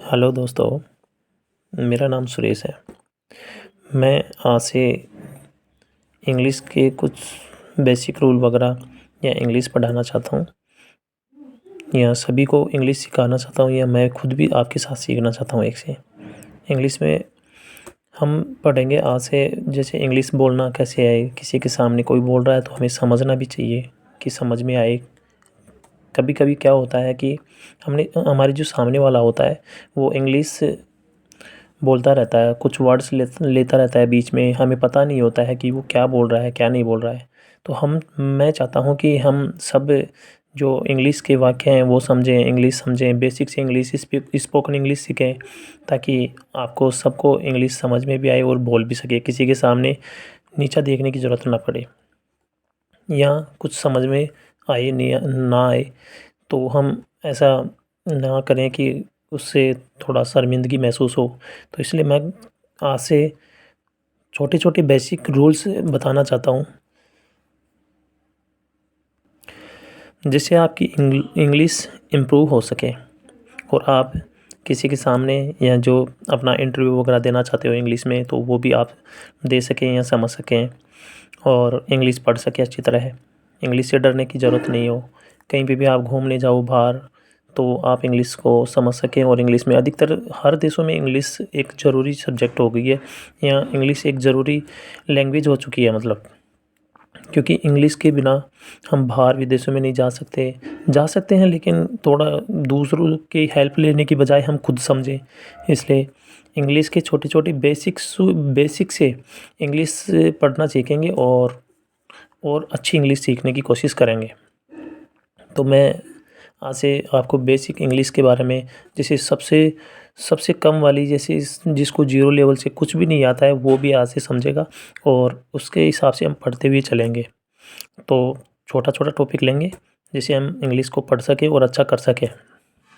Hello दोस्तों, मेरा नाम सुरेश है। मैं आज से इंग्लिश के कुछ बेसिक रूल वगैरह या इंग्लिश पढ़ाना चाहता हूँ या सभी को इंग्लिश सिखाना चाहता हूँ या मैं खुद भी आपके साथ सीखना चाहता हूँ एक से। इंग्लिश में हम पढ़ेंगे आज से जैसे इंग्लिश बोलना कैसे आए, किसी के सामने कोई बोल रहा है तो हमें समझना भी चाहिए कि समझ में आए। कभी-कभी क्या होता है कि हमारे जो सामने वाला होता है वो इंग्लिश बोलता रहता है, कुछ वर्ड्स लेता रहता है बीच में, हमें पता नहीं होता है कि वो क्या बोल रहा है, क्या नहीं बोल रहा है। तो मैं चाहता हूँ कि हम सब जो इंग्लिश के वाक्य हैं वो समझें, इंग्लिश समझें, बेसिक से इंग्लिश स्पोकन इंग्लिश सीखें ताकि आपको सबको इंग्लिश समझ में भी आए और बोल भी सकें। किसी के सामने नीचा देखने की ज़रूरत ना पड़े या कुछ समझ में आए नहीं ना आए तो हम ऐसा ना करें कि उससे थोड़ा शर्मिंदगी महसूस हो। तो इसलिए मैं आज से छोटे-छोटे बेसिक रूल्स बताना चाहता हूँ, जिससे आपकी इंग्लिश इम्प्रूव हो सके और आप किसी के सामने या जो अपना इंटरव्यू वगैरह देना चाहते हो इंग्लिश में, तो वो भी आप दे सकें या समझ सकें और इंग्लिश पढ़ सकें अच्छी तरह। इंग्लिश से डरने की ज़रूरत नहीं हो। कहीं पे भी आप घूमने जाओ बाहर, तो आप इंग्लिश को समझ सकें और इंग्लिश में अधिकतर हर देशों में इंग्लिश एक ज़रूरी सब्जेक्ट हो गई है या इंग्लिश एक ज़रूरी लैंग्वेज हो चुकी है मतलब। क्योंकि इंग्लिश के बिना हम बाहर विदेशों में नहीं जा सकते हैं लेकिन थोड़ा दूसरों की हेल्प लेने की बजाय हम खुद समझें। इसलिए इंग्लिश के छोटे-छोटे बेसिक से इंग्लिश पढ़ना सीखेंगे और अच्छी इंग्लिश सीखने की कोशिश करेंगे। तो मैं आज से आपको बेसिक इंग्लिश के बारे में जैसे सबसे सबसे कम वाली जैसे जिसको ज़ीरो लेवल से कुछ भी नहीं आता है वो भी आज से समझेगा और उसके हिसाब से हम पढ़ते हुए चलेंगे। तो छोटा-छोटा टॉपिक लेंगे जिससे हम इंग्लिश को पढ़ सकें और अच्छा कर सकें।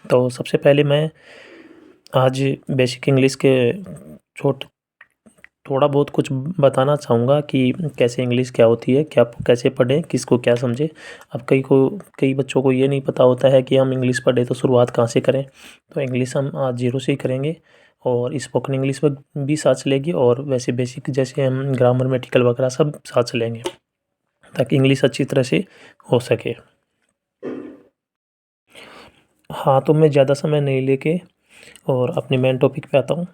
तो सबसे पहले मैं आज बेसिक इंग्लिश के छोट थोड़ा बहुत कुछ बताना चाहूँगा कि कैसे इंग्लिश क्या होती है, क्या कैसे पढ़ें, किसको क्या समझें। अब कई बच्चों को ये नहीं पता होता है कि हम इंग्लिश पढ़ें तो शुरुआत कहाँ से करें। तो इंग्लिश हम आज ज़ीरो से ही करेंगे और स्पोकन इंग्लिश में भी साथ चलेगी और वैसे बेसिक जैसे हम ग्रामर, मेडिकल वगैरह सब साथ चलेंगे ताकि इंग्लिश अच्छी तरह से हो सके। हाँ, तो मैं ज़्यादा समय नहीं लेके और अपने मेन टॉपिक पे आता हूँ।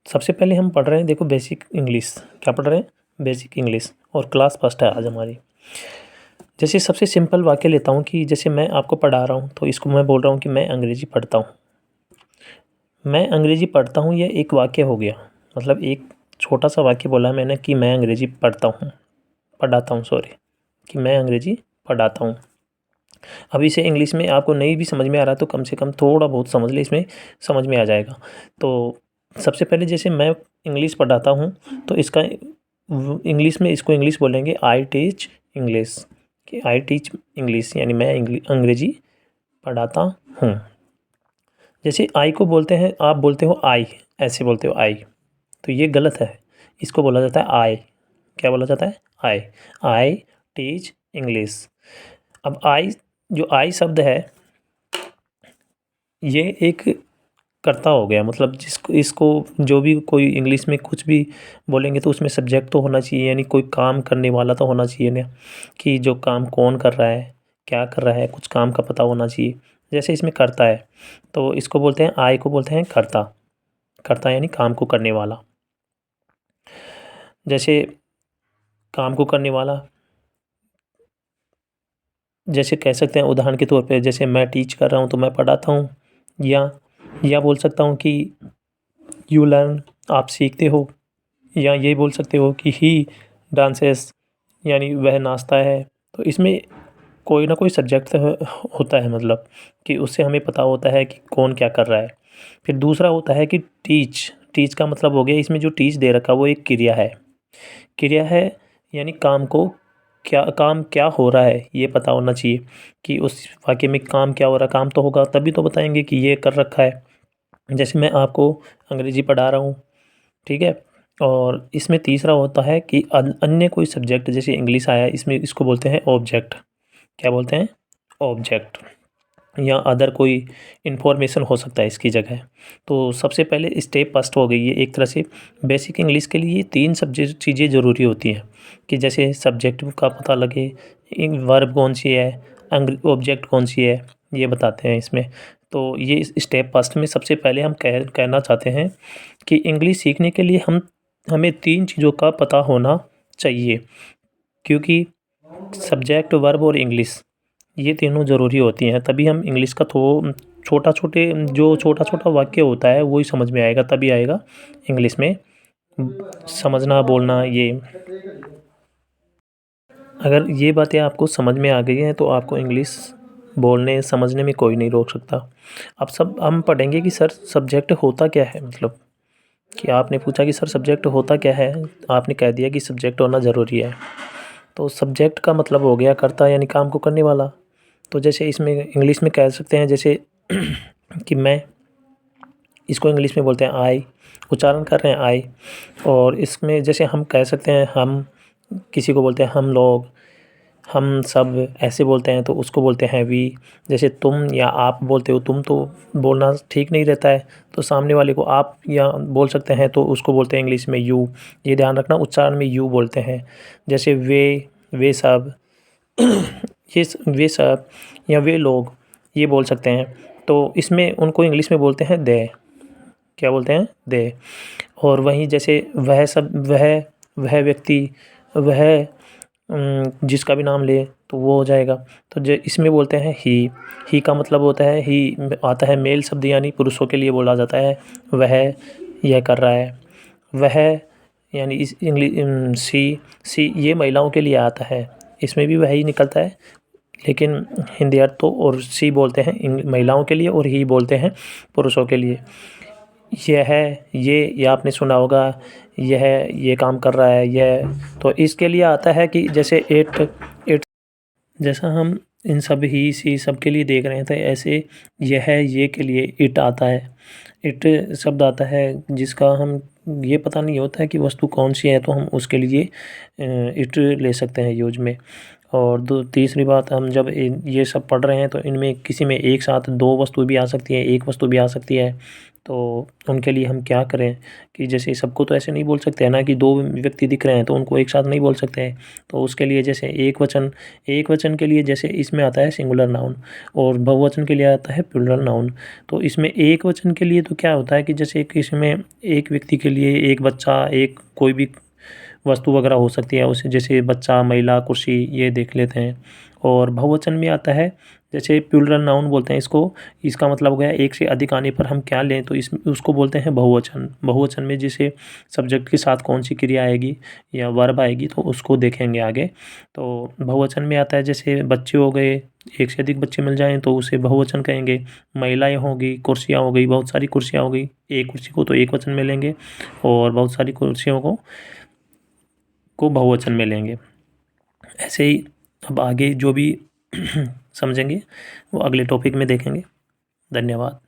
सबसे पहले हम पढ़ रहे हैं देखो बेसिक इंग्लिश। क्या पढ़ रहे हैं? बेसिक इंग्लिश और क्लास फर्स्ट है आज हमारी। जैसे सबसे सिंपल वाक्य लेता हूँ कि जैसे मैं आपको पढ़ा रहा हूँ तो इसको मैं बोल रहा हूँ कि मैं अंग्रेज़ी पढ़ता हूँ। मैं अंग्रेज़ी पढ़ता हूँ ये एक वाक्य हो गया। मतलब एक छोटा-सा वाक्य बोला मैंने कि मैं अंग्रेज़ी पढ़ाता हूँ सॉरी, कि मैं अंग्रेज़ी पढ़ाता हूँ। अब इसे इंग्लिश में आपको नहीं भी समझ में आ रहा है तो कम से कम थोड़ा बहुत समझ लें, इसमें समझ में आ जाएगा। तो सबसे पहले जैसे मैं इंग्लिश पढ़ाता हूँ तो इसका इंग्लिश में इसको इंग्लिश बोलेंगे आई टीच इंग्लिश, कि आई टीच इंग्लिश यानी मैं अंग्रेज़ी पढ़ाता हूँ। जैसे आई को बोलते हैं, आप बोलते हो आई, ऐसे बोलते हो आई, तो ये गलत है। इसको बोला जाता है आई। क्या बोला जाता है? आई। I teach English. अब आई शब्द है, ये एक कर्ता हो गया मतलब जिसको इसको जो भी कोई इंग्लिश में कुछ भी बोलेंगे तो उसमें सब्जेक्ट तो होना चाहिए, यानी कोई काम करने वाला तो होना चाहिए ना, कि जो काम कौन कर रहा है, क्या कर रहा है, कुछ काम का पता होना चाहिए। जैसे इसमें कर्ता है तो इसको बोलते हैं, आई को बोलते हैं कर्ता। कर्ता यानी काम को करने वाला। जैसे काम को करने वाला, जैसे कह सकते हैं उदाहरण के तौर पे जैसे मैं टीच कर रहा हूँ तो मैं पढ़ाता हूँ, या बोल सकता हूँ कि यू लर्न, आप सीखते हो, या ये बोल सकते हो कि ही डांसेस, यानी वह नाचता है। तो इसमें कोई ना कोई सब्जेक्ट होता है मतलब कि उससे हमें पता होता है कि कौन क्या कर रहा है। फिर दूसरा होता है कि टीच। टीच का मतलब हो गया, इसमें जो टीच दे रखा है वो एक क्रिया है। क्रिया है यानी काम क्या हो रहा है ये पता होना चाहिए कि उस वाक्य में काम क्या हो रहा है। काम तो होगा तभी तो बताएंगे कि ये कर रखा है। जैसे मैं आपको अंग्रेज़ी पढ़ा रहा हूँ, ठीक है? और इसमें तीसरा होता है कि अन्य कोई सब्जेक्ट जैसे इंग्लिश आया, इसमें इसको बोलते हैं ऑब्जेक्ट। क्या बोलते हैं? ऑब्जेक्ट। या अदर कोई इन्फॉर्मेशन हो सकता है इसकी जगह। तो सबसे पहले स्टेप फर्स्ट हो गई है एक तरह से बेसिक इंग्लिश के लिए 3 सब्जेक्ट चीज़ें ज़रूरी होती हैं कि जैसे सब्जेक्ट का पता लगे, वर्ब कौन सी है, ऑब्जेक्ट कौन सी है, ये बताते हैं इसमें। तो ये इस स्टेप फर्स्ट में सबसे पहले हम कहना चाहते हैं कि इंग्लिश सीखने के लिए हमें 3 चीज़ों का पता होना चाहिए, क्योंकि सब्जेक्ट, वर्ब और इंग्लिश ये तीनों ज़रूरी होती हैं, तभी हम इंग्लिश का छोटा-छोटा वाक्य होता है वो ही समझ में आएगा, तभी आएगा इंग्लिश में समझना, बोलना ये। अगर ये बातें आपको समझ में आ गई हैं तो आपको इंग्लिश बोलने, समझने में कोई नहीं रोक सकता। अब हम पढ़ेंगे कि सर सब्जेक्ट होता क्या है, मतलब कि आपने पूछा कि सर सब्जेक्ट होता क्या है, आपने कह दिया कि सब्जेक्ट होना ज़रूरी है। तो सब्जेक्ट का मतलब हो गया कर्ता, यानी काम को करने वाला। तो जैसे इसमें इंग्लिश में कह सकते हैं जैसे कि मैं, इसको इंग्लिश में बोलते हैं आई, उच्चारण कर रहे हैं आई। और इसमें जैसे हम कह सकते हैं हम, किसी को बोलते हैं हम लोग, हम सब ऐसे बोलते हैं तो उसको बोलते हैं वी। जैसे तुम या आप बोलते हो तुम, तो बोलना ठीक नहीं रहता है, तो सामने वाले को आप या बोल सकते हैं तो उसको बोलते हैं इंग्लिश में यू। ये ध्यान रखना, उच्चारण में यू बोलते हैं। जैसे वे सब वे सब या वे लोग ये बोल सकते हैं, तो इसमें उनको इंग्लिश में बोलते हैं दे। क्या बोलते हैं? दे। और वहीं जैसे वह व्यक्ति, वह जिसका भी नाम ले तो वो हो जाएगा। तो जो इसमें बोलते हैं ही का मतलब होता है, ही आता है मेल शब्द, यानी पुरुषों के लिए बोला जाता है। वह यह कर रहा है, वह यानी इस इंग्लिश सी ये महिलाओं के लिए आता है, इसमें भी वह ही निकलता है। लेकिन हिंदी अर्थ तो और सी बोलते हैं महिलाओं के लिए और ही बोलते हैं पुरुषों के लिए। यह है, ये आपने सुना होगा, यह ये काम कर रहा है, यह। तो इसके लिए आता है कि जैसे इट जैसा हम इन सब ही सी सब के लिए देख रहे थे, ऐसे यह ये के लिए इट आता है। इट शब्द आता है जिसका हम ये पता नहीं होता है कि वस्तु कौन सी है, तो हम उसके लिए इट ले सकते हैं यूज में। और तीसरी बात, हम जब ये सब पढ़ रहे हैं तो इनमें किसी में एक साथ 2 वस्तु भी आ सकती है, 1 वस्तु भी आ सकती है। तो उनके लिए हम क्या करें कि जैसे सबको तो ऐसे नहीं बोल सकते हैं ना कि 2 व्यक्ति दिख रहे हैं तो उनको एक साथ नहीं बोल सकते हैं। तो उसके लिए जैसे एक वचन के लिए जैसे इसमें आता है सिंगुलर नाउन, और बहुवचन के लिए आता है प्लूरल नाउन। तो इसमें एक वचन के लिए तो क्या होता है कि जैसे किसी में एक व्यक्ति के लिए एक बच्चा, एक कोई भी वस्तु वगैरह हो सकती है उसे, जैसे बच्चा, महिला, कुर्सी, ये देख लेते हैं। और बहुवचन में आता है जैसे प्लूरल नाउन बोलते हैं इसको, इसका मतलब हो गया एक से अधिक आने पर हम क्या लें, तो इसमें उसको बोलते हैं बहुवचन। बहुवचन में जैसे सब्जेक्ट के साथ कौन सी क्रिया आएगी या वर्ब आएगी तो उसको देखेंगे आगे। तो बहुवचन में आता है जैसे बच्चे हो गए, एक से अधिक बच्चे मिल जाएँ तो उसे बहुवचन कहेंगे। महिलाएँ होंगी, कुर्सियाँ हो गई, बहुत सारी कुर्सियाँ हो गई, एक कुर्सी को तो एक वचन में लेंगे और बहुत सारी कुर्सियों को बहुवचन में लेंगे। ऐसे ही अब आगे जो भी समझेंगे वो अगले टॉपिक में देखेंगे। धन्यवाद।